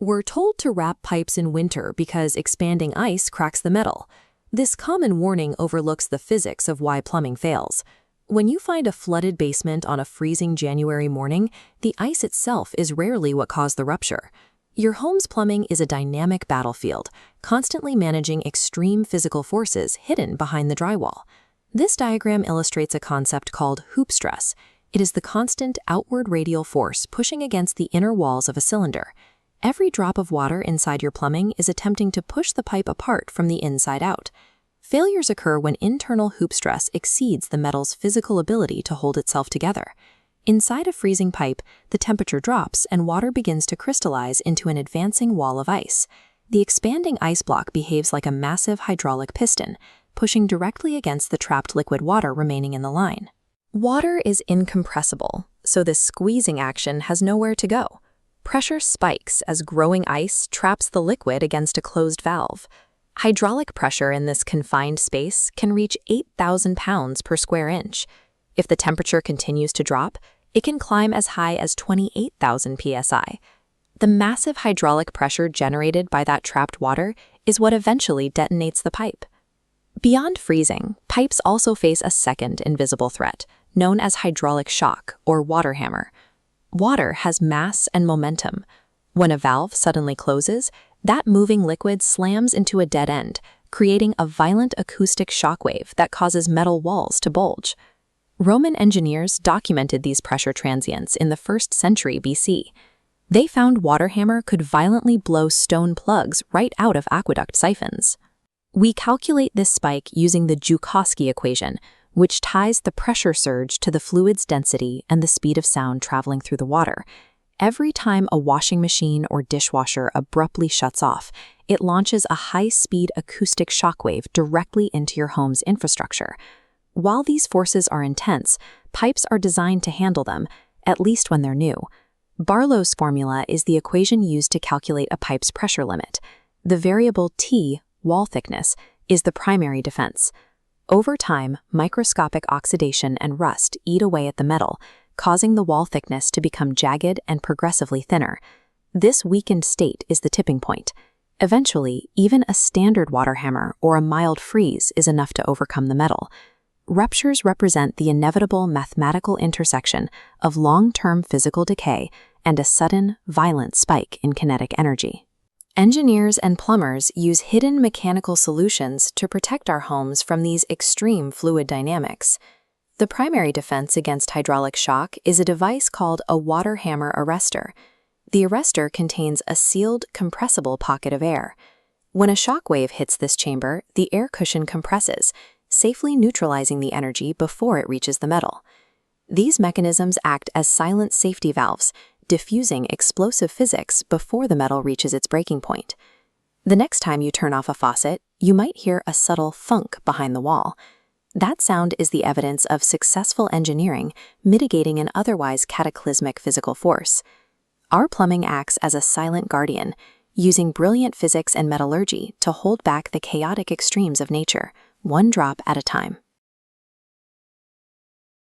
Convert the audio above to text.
We're told to wrap pipes in winter because expanding ice cracks the metal. This common warning overlooks the physics of why plumbing fails. When you find a flooded basement on a freezing January morning, the ice itself is rarely what caused the rupture. Your home's plumbing is a dynamic battlefield, constantly managing extreme physical forces hidden behind the drywall. This diagram illustrates a concept called hoop stress. It is the constant outward radial force pushing against the inner walls of a cylinder. Every drop of water inside your plumbing is attempting to push the pipe apart from the inside out. Failures occur when internal hoop stress exceeds the metal's physical ability to hold itself together. Inside a freezing pipe, the temperature drops and water begins to crystallize into an advancing wall of ice. The expanding ice block behaves like a massive hydraulic piston, pushing directly against the trapped liquid water remaining in the line. Water is incompressible, so this squeezing action has nowhere to go. Pressure spikes as growing ice traps the liquid against a closed valve. Hydraulic pressure in this confined space can reach 8,000 pounds per square inch. If the temperature continues to drop, it can climb as high as 28,000 psi. The massive hydraulic pressure generated by that trapped water is what eventually detonates the pipe. Beyond freezing, pipes also face a second invisible threat, known as hydraulic shock or water hammer. Water has mass and momentum. When a valve suddenly closes, that moving liquid slams into a dead end, creating a violent acoustic shockwave that causes metal walls to bulge. Roman engineers documented these pressure transients in the 1st century BC. They found water hammer could violently blow stone plugs right out of aqueduct siphons. We calculate this spike using the Joukowsky equation, which ties the pressure surge to the fluid's density and the speed of sound traveling through the water. Every time a washing machine or dishwasher abruptly shuts off, it launches a high-speed acoustic shockwave directly into your home's infrastructure. While these forces are intense, pipes are designed to handle them, at least when they're new. Barlow's formula is the equation used to calculate a pipe's pressure limit. The variable T, wall thickness, is the primary defense. Over time, microscopic oxidation and rust eat away at the metal, causing the wall thickness to become jagged and progressively thinner. This weakened state is the tipping point. Eventually, even a standard water hammer or a mild freeze is enough to overcome the metal. Ruptures represent the inevitable mathematical intersection of long-term physical decay and a sudden, violent spike in kinetic energy. Engineers and plumbers use hidden mechanical solutions to protect our homes from these extreme fluid dynamics. The primary defense against hydraulic shock is a device called a water hammer arrestor. The arrestor contains a sealed, compressible pocket of air. When a shock wave hits this chamber, the air cushion compresses, safely neutralizing the energy before it reaches the metal. These mechanisms act as silent safety valves, diffusing explosive physics before the metal reaches its breaking point. The next time you turn off a faucet, you might hear a subtle thunk behind the wall. That sound is the evidence of successful engineering mitigating an otherwise cataclysmic physical force. Our plumbing acts as a silent guardian, using brilliant physics and metallurgy to hold back the chaotic extremes of nature, one drop at a time.